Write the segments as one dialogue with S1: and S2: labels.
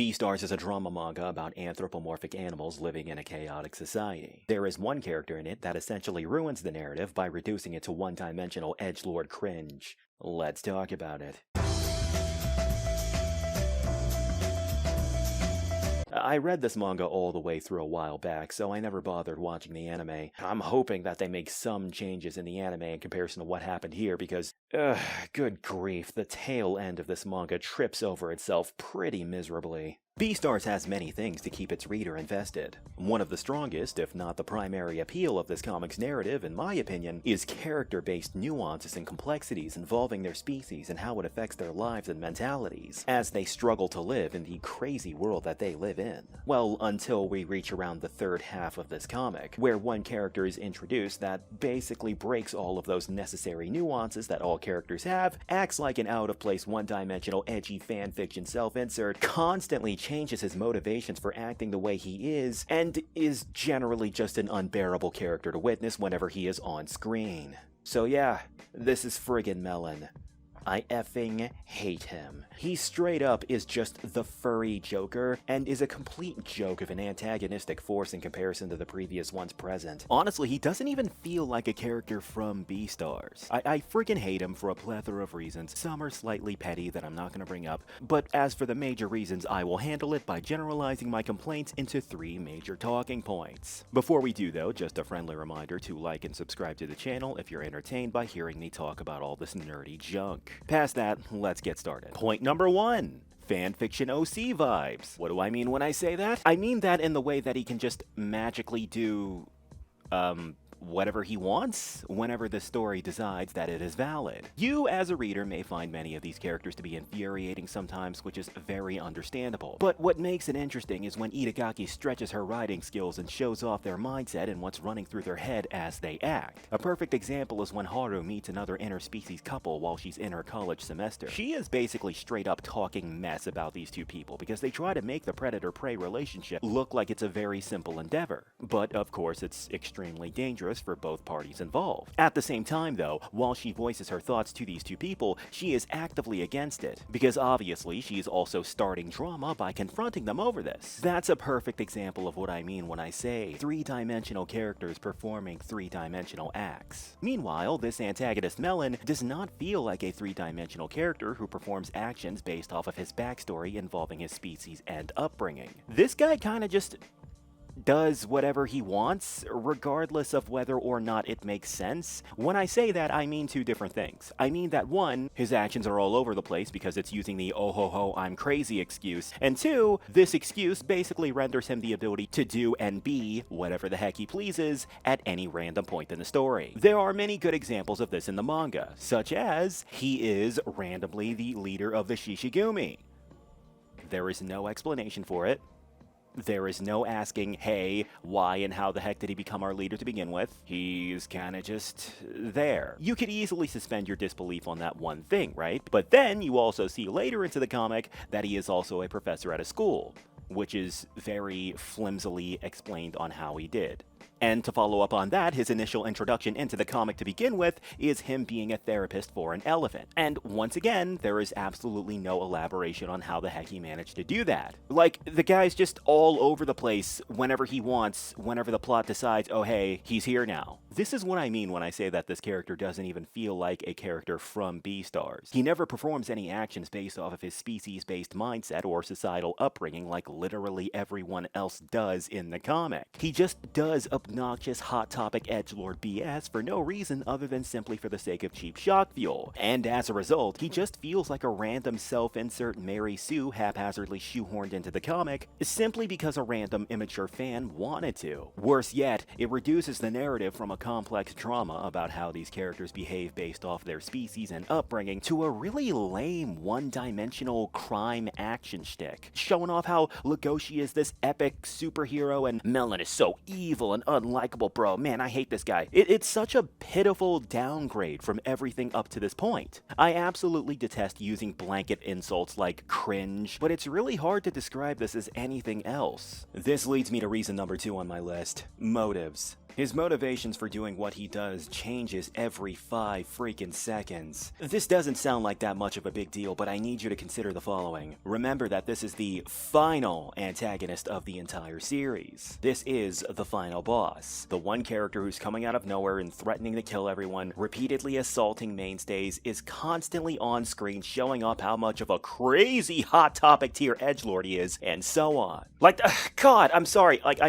S1: Beastars is a drama manga about anthropomorphic animals living in a chaotic society. There is one character in it that essentially ruins the narrative by reducing it to one-dimensional edgelord cringe. Let's talk about it. I read this manga all the way through a while back, so I never bothered watching the anime. I'm hoping that they make some changes in the anime in comparison to what happened here because, good grief, the tail end of this manga trips over itself pretty miserably. Beastars has many things to keep its reader invested. One of the strongest, if not the primary appeal of this comic's narrative, in my opinion, is character-based nuances and complexities involving their species and how it affects their lives and mentalities, as they struggle to live in the crazy world that they live in. Well, until we reach around the third half of this comic, where one character is introduced that basically breaks all of those necessary nuances that all characters have, acts like an out-of-place one-dimensional edgy fanfiction self-insert, constantly changes his motivations for acting the way he is, and is generally just an unbearable character to witness whenever he is on screen. So yeah, this is friggin' Melon. I effing hate him. He straight up is just the furry Joker, and is a complete joke of an antagonistic force in comparison to the previous ones present. Honestly, he doesn't even feel like a character from Beastars. I friggin' hate him for a plethora of reasons. Some are slightly petty that I'm not gonna bring up, but as for the major reasons, I will handle it by generalizing my complaints into 3 major talking points. Before we do though, just a friendly reminder to like and subscribe to the channel if you're entertained by hearing me talk about all this nerdy junk. Past that, let's get started. Point number 1. Fanfiction OC vibes. What do I mean when I say that? I mean that in the way that he can just magically do, whatever he wants, whenever the story decides that it is valid. You, as a reader, may find many of these characters to be infuriating sometimes, which is very understandable. But what makes it interesting is when Itagaki stretches her writing skills and shows off their mindset and what's running through their head as they act. A perfect example is when Haru meets another interspecies couple while she's in her college semester. She is basically straight up talking mess about these two people because they try to make the predator-prey relationship look like it's a very simple endeavor. But of course, it's extremely dangerous for both parties involved. At the same time though, while she voices her thoughts to these two people, she is actively against it, because obviously she is also starting drama by confronting them over this. That's a perfect example of what I mean when I say 3-dimensional characters performing 3-dimensional acts. Meanwhile, this antagonist Melon does not feel like a 3-dimensional character who performs actions based off of his backstory involving his species and upbringing. This guy kinda just does whatever he wants, regardless of whether or not it makes sense. When I say that, I mean 2 different things. I mean that 1, his actions are all over the place because it's using the oh ho ho I'm crazy excuse, and 2, this excuse basically renders him the ability to do and be whatever the heck he pleases at any random point in the story. There are many good examples of this in the manga, such as he is randomly the leader of the Shishigumi. There is no explanation for it. There is no asking, hey, why and how the heck did he become our leader to begin with? He's kinda just there. You could easily suspend your disbelief on that one thing, right? But then you also see later into the comic that he is also a professor at a school, which is very flimsily explained on how he did. And to follow up on that, his initial introduction into the comic to begin with is him being a therapist for an elephant. And once again, there is absolutely no elaboration on how the heck he managed to do that. Like, the guy's just all over the place whenever he wants, whenever the plot decides, oh hey, he's here now. This is what I mean when I say that this character doesn't even feel like a character from Beastars. He never performs any actions based off of his species-based mindset or societal upbringing like literally everyone else does in the comic. He just does obnoxious hot topic edgelord BS for no reason other than simply for the sake of cheap shock fuel. And as a result, he just feels like a random self-insert Mary Sue haphazardly shoehorned into the comic simply because a random immature fan wanted to. Worse yet, it reduces the narrative from a complex drama about how these characters behave based off their species and upbringing to a really lame one-dimensional crime action shtick, showing off how Legoshi is this epic superhero and Melon is so evil and unlikable, bro. Man, I hate this guy. It's such a pitiful downgrade from everything up to this point. I absolutely detest using blanket insults like cringe, but it's really hard to describe this as anything else. This leads me to reason number 2 on my list. Motives. His motivations for doing what he does changes every 5 freaking seconds. This doesn't sound like that much of a big deal, but I need you to consider the following. Remember that this is the final antagonist of the entire series. This is the final boss. The one character who's coming out of nowhere and threatening to kill everyone, repeatedly assaulting mainstays, is constantly on screen showing up how much of a crazy hot topic tier edgelord he is, and so on. Like, God, I'm sorry, like,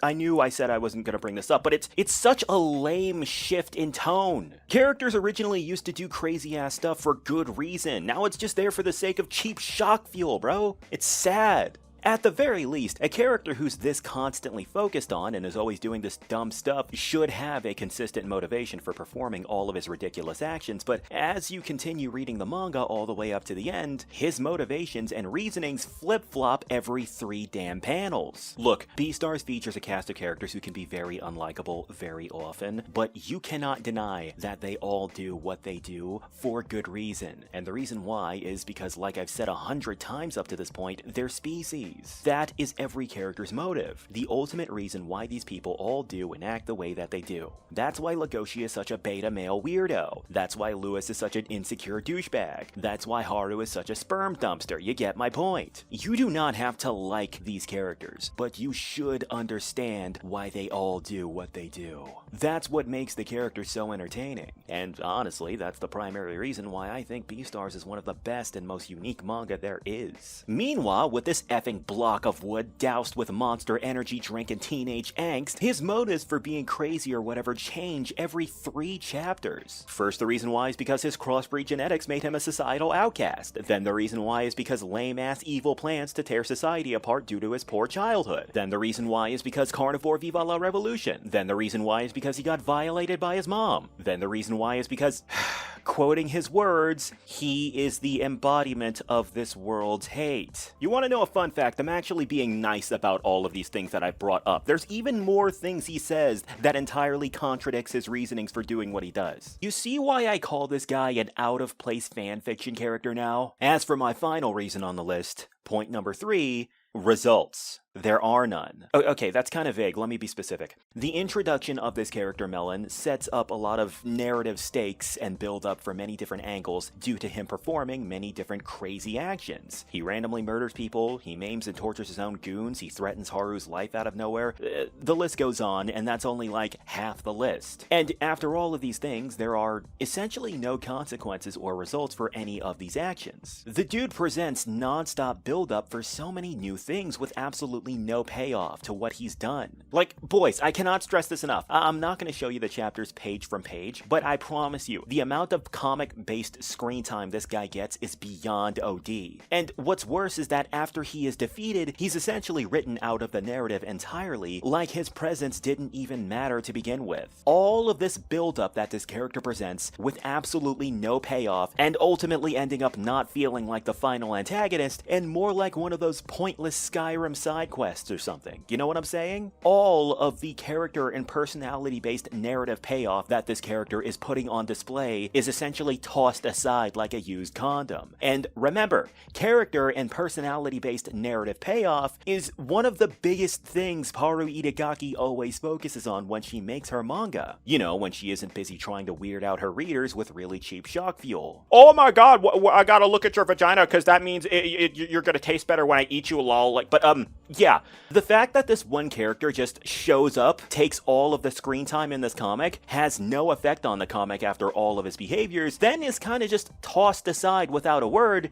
S1: I knew I said I wasn't gonna bring this up, but it's such a lame shift in tone. Characters originally used to do crazy ass stuff for good reason. Now it's just there for the sake of cheap shock fuel, bro. It's sad. At the very least, a character who's this constantly focused on and is always doing this dumb stuff should have a consistent motivation for performing all of his ridiculous actions, but as you continue reading the manga all the way up to the end, his motivations and reasonings flip-flop every 3 damn panels. Look, Beastars features a cast of characters who can be very unlikable very often, but you cannot deny that they all do what they do for good reason. And the reason why is because, like I've said 100 times up to this point, they're species. That is every character's motive. The ultimate reason why these people all do and act the way that they do. That's why Legoshi is such a beta male weirdo. That's why Lewis is such an insecure douchebag. That's why Haru is such a sperm dumpster. You get my point. You do not have to like these characters, but you should understand why they all do what they do. That's what makes the characters so entertaining. And honestly, that's the primary reason why I think Beastars is one of the best and most unique manga there is. Meanwhile, with this effing block of wood doused with monster energy drink and teenage angst, his motives for being crazy or whatever change every 3 chapters. First, the reason why is because his crossbreed genetics made him a societal outcast. Then the reason why is because lame-ass evil plans to tear society apart due to his poor childhood. Then the reason why is because carnivore viva la revolution. Then the reason why is because he got violated by his mom. Then the reason why is because, quoting his words, he is the embodiment of this world's hate. You want to know a fun fact? I'm actually being nice about all of these things that I've brought up. There's even more things he says that entirely contradicts his reasonings for doing what he does. You see why I call this guy an out-of-place fanfiction character now? As for my final reason on the list, point number 3, results. There are none. Okay, that's kind of vague. Let me be specific. The introduction of this character, Melon, sets up a lot of narrative stakes and build up for many different angles due to him performing many different crazy actions. He randomly murders people, he maims and tortures his own goons, he threatens Haru's life out of nowhere. The list goes on, and that's only like half the list. And after all of these things, there are essentially no consequences or results for any of these actions. The dude presents non-stop build-up for so many new things with absolutely no payoff to what he's done. Like, boys, I cannot stress this enough. I'm not going to show you the chapters page from page, but I promise you, the amount of comic-based screen time this guy gets is beyond OD. And what's worse is that after he is defeated, he's essentially written out of the narrative entirely, like his presence didn't even matter to begin with. All of this build-up that this character presents with absolutely no payoff, and ultimately ending up not feeling like the final antagonist, and more like one of those pointless Skyrim side quests or something. You know what I'm saying? All of the character and personality-based narrative payoff that this character is putting on display is essentially tossed aside like a used condom. And remember, character and personality-based narrative payoff is one of the biggest things Haru Itagaki always focuses on when she makes her manga. You know, when she isn't busy trying to weird out her readers with really cheap shock fuel. Oh my god, I gotta look at your vagina because that means you're gonna taste better when I eat you, lol. Like, but yeah, the fact that this one character just shows up, takes all of the screen time in this comic, has no effect on the comic after all of his behaviors, then is kind of just tossed aside without a word.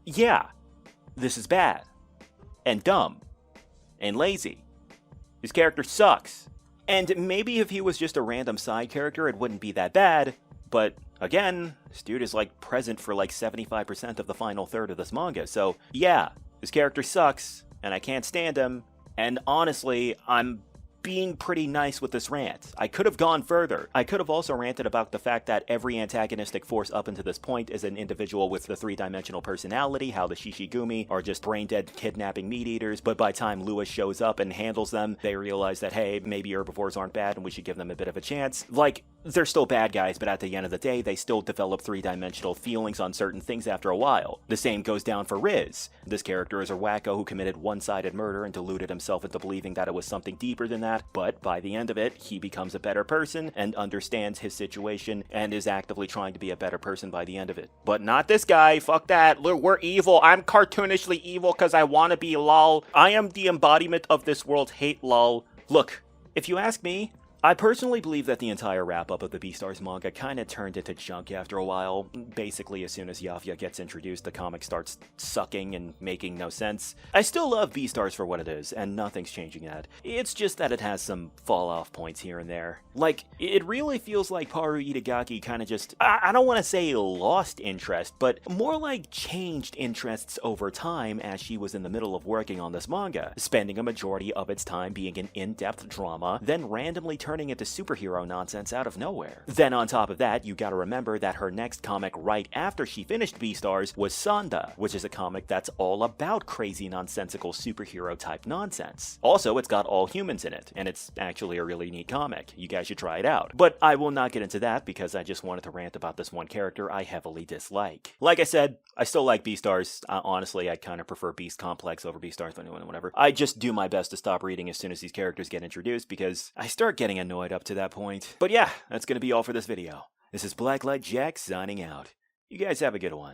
S1: Yeah, this is bad, and dumb, and lazy. His character sucks. And maybe if he was just a random side character, it wouldn't be that bad, but again, this dude is like present for like 75% of the final third of this manga, so yeah, his character sucks, and I can't stand him, and honestly, I'm being pretty nice with this rant. I could have gone further. I could have also ranted about the fact that every antagonistic force up until this point is an individual with the 3-dimensional personality, how the Shishigumi are just brain-dead kidnapping meat-eaters, but by the time Lewis shows up and handles them, they realize that, hey, maybe herbivores aren't bad and we should give them a bit of a chance. Like, they're still bad guys, but at the end of the day, they still develop three-dimensional feelings on certain things after a while. The same goes down for Riz. This character is a wacko who committed one-sided murder and deluded himself into believing that it was something deeper than that, but by the end of it, he becomes a better person and understands his situation and is actively trying to be a better person by the end of it. But not this guy, fuck that. Look, we're evil. I'm cartoonishly evil because I want to be lol. I am the embodiment of this world's hate lol. Look, if you ask me, I personally believe that the entire wrap-up of the Beastars manga kinda turned into junk after a while. Basically, as soon as Yafia gets introduced, the comic starts sucking and making no sense. I still love Beastars for what it is, and nothing's changing that. It's just that it has some fall-off points here and there. Like, it really feels like Paru Itagaki kinda just, I don't want to say lost interest, but more like changed interests over time as she was in the middle of working on this manga, spending a majority of its time being an in-depth drama, then randomly turning into superhero nonsense out of nowhere. Then on top of that, you gotta remember that her next comic right after she finished Beastars was Sanda, which is a comic that's all about crazy nonsensical superhero type nonsense. Also, it's got all humans in it, and it's actually a really neat comic. You guys should try it out. But I will not get into that because I just wanted to rant about this one character I heavily dislike. Like I said, I still like Beastars. Honestly, I kind of prefer Beast Complex over Beastars, but whatever. I just do my best to stop reading as soon as these characters get introduced because I start getting annoyed up to that point. But yeah, that's gonna be all for this video. This is Blacklight Jack signing out. You guys have a good one.